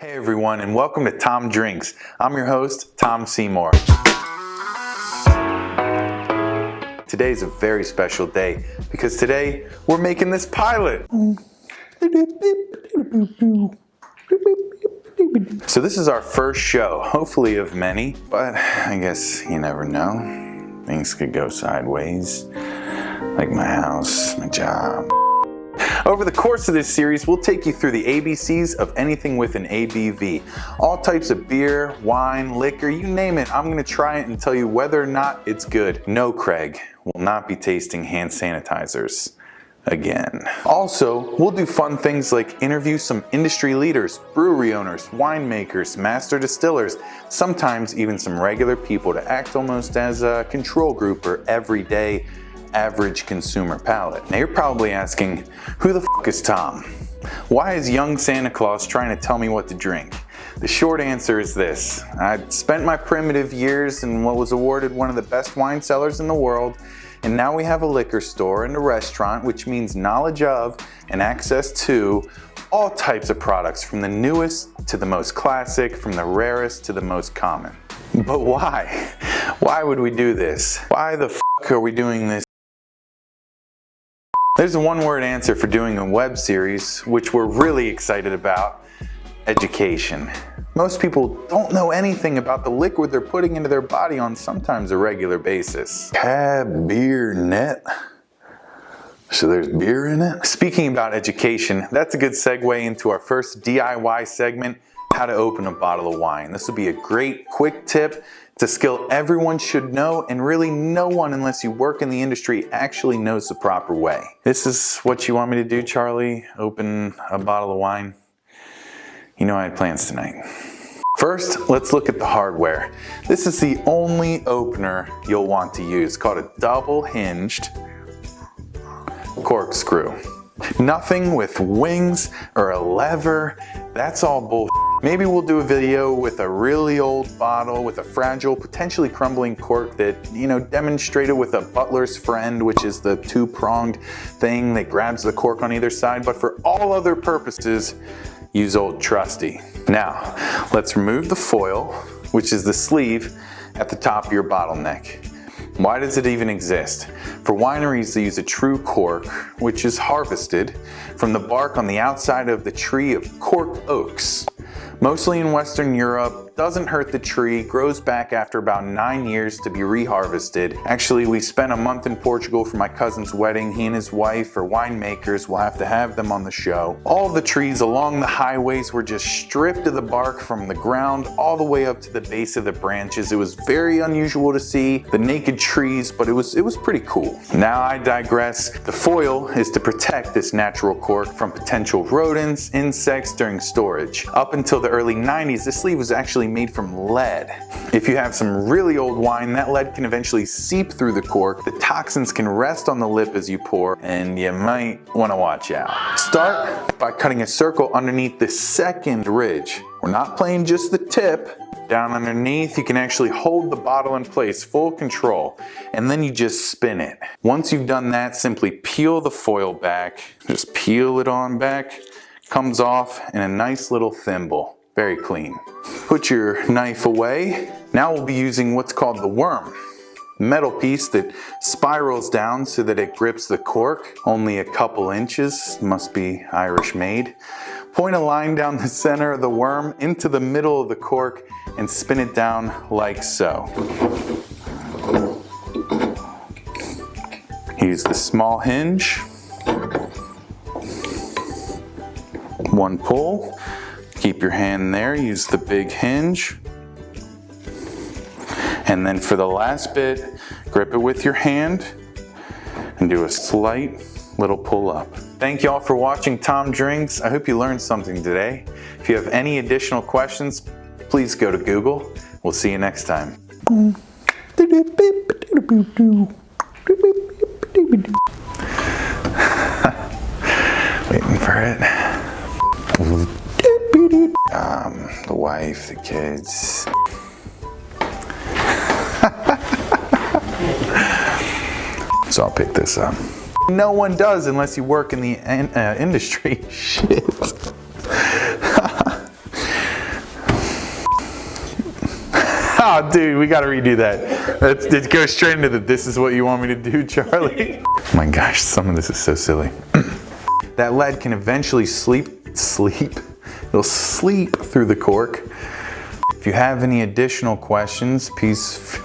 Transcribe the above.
Hey everyone, and welcome to Tom Drinks. I'm your host, Tom Seymour. Today's a very special day because today we're making this pilot. So this is our first show, hopefully of many, but I guess you never know. Things could go sideways, like my house, my job. Over the course of this series, we'll take you through the ABCs of anything with an ABV. All types of beer, wine, liquor, you name it, I'm gonna try it and tell you whether or not it's good. No, Craig will not be tasting hand sanitizers again. Also, we'll do fun things like interview some industry leaders, brewery owners, winemakers, master distillers, sometimes even some regular people to act almost as a control group or everyday average consumer palate. Now you're probably asking, who the f is Tom? Why is young Santa Claus trying to tell me what to drink? The short answer is this. I spent my primitive years in what was awarded one of the best wine cellars in the world, and now we have a liquor store and a restaurant, which means knowledge of and access to all types of products, from the newest to the most classic, from the rarest to the most common. But why? Why would we do this? Why the f are we doing this? There's a one-word answer for doing a web series, which we're really excited about: education. Most people don't know anything about the liquid they're putting into their body on sometimes a regular basis. Beer net. So there's beer in it? Speaking about education, that's a good segue into our first DIY segment, how to open a bottle of wine. This will be a great quick tip. It's a skill everyone should know, and really no one, unless you work in the industry, actually knows the proper way. This is what you want me to do, Charlie? Open a bottle of wine? You know I had plans tonight. First, let's look at the hardware. This is the only opener you'll want to use, called a double-hinged corkscrew. Nothing with wings or a lever, that's all bull. Maybe we'll do a video with a really old bottle with a fragile, potentially crumbling cork that, demonstrated with a butler's friend, which is the two-pronged thing that grabs the cork on either side. But for all other purposes, use old trusty. Now, let's remove the foil, which is the sleeve at the top of your bottleneck. Why does it even exist? For wineries, they use a true cork, which is harvested from the bark on the outside of the tree of cork oaks. Mostly in Western Europe, doesn't hurt the tree, grows back after about 9 years to be reharvested. Actually, we spent a month in Portugal for my cousin's wedding. He and his wife are winemakers. We'll have to have them on the show. All the trees along the highways were just stripped of the bark from the ground all the way up to the base of the branches. It was very unusual to see the naked trees, but it was pretty cool. Now I digress. The foil is to protect this natural cork from potential rodents, insects during storage. Up until the early 90s, the sleeve was actually made from lead. If you have some really old wine, that lead can eventually seep through the cork. The toxins can rest on the lip as you pour, and you might want to watch out. Start by cutting a circle underneath the second ridge. We're not playing just the tip. Down underneath, you can actually hold the bottle in place, full control, and then you just spin it. Once you've done that, simply peel the foil back. Just peel it on back. Comes off in a nice little thimble. Very clean. Put your knife away. Now we'll be using what's called the worm. Metal piece that spirals down so that it grips the cork. Only a couple inches, must be Irish made. Point a line down the center of the worm into the middle of the cork and spin it down like so. Use the small hinge. One pull. Keep your hand there, use the big hinge. And then for the last bit, grip it with your hand and do a slight little pull up. Thank you all for watching Tom Drinks. I hope you learned something today. If you have any additional questions, please go to Google. We'll see you next time. Waiting for it. The wife, the kids. So I'll pick this up. No one does unless you work in the industry. Shit. Oh, dude, we gotta redo that. It goes straight into the "this is what you want me to do," Charlie. Oh my gosh, some of this is so silly. That lead can eventually it'll sleep through the cork. If you have any additional questions, peace.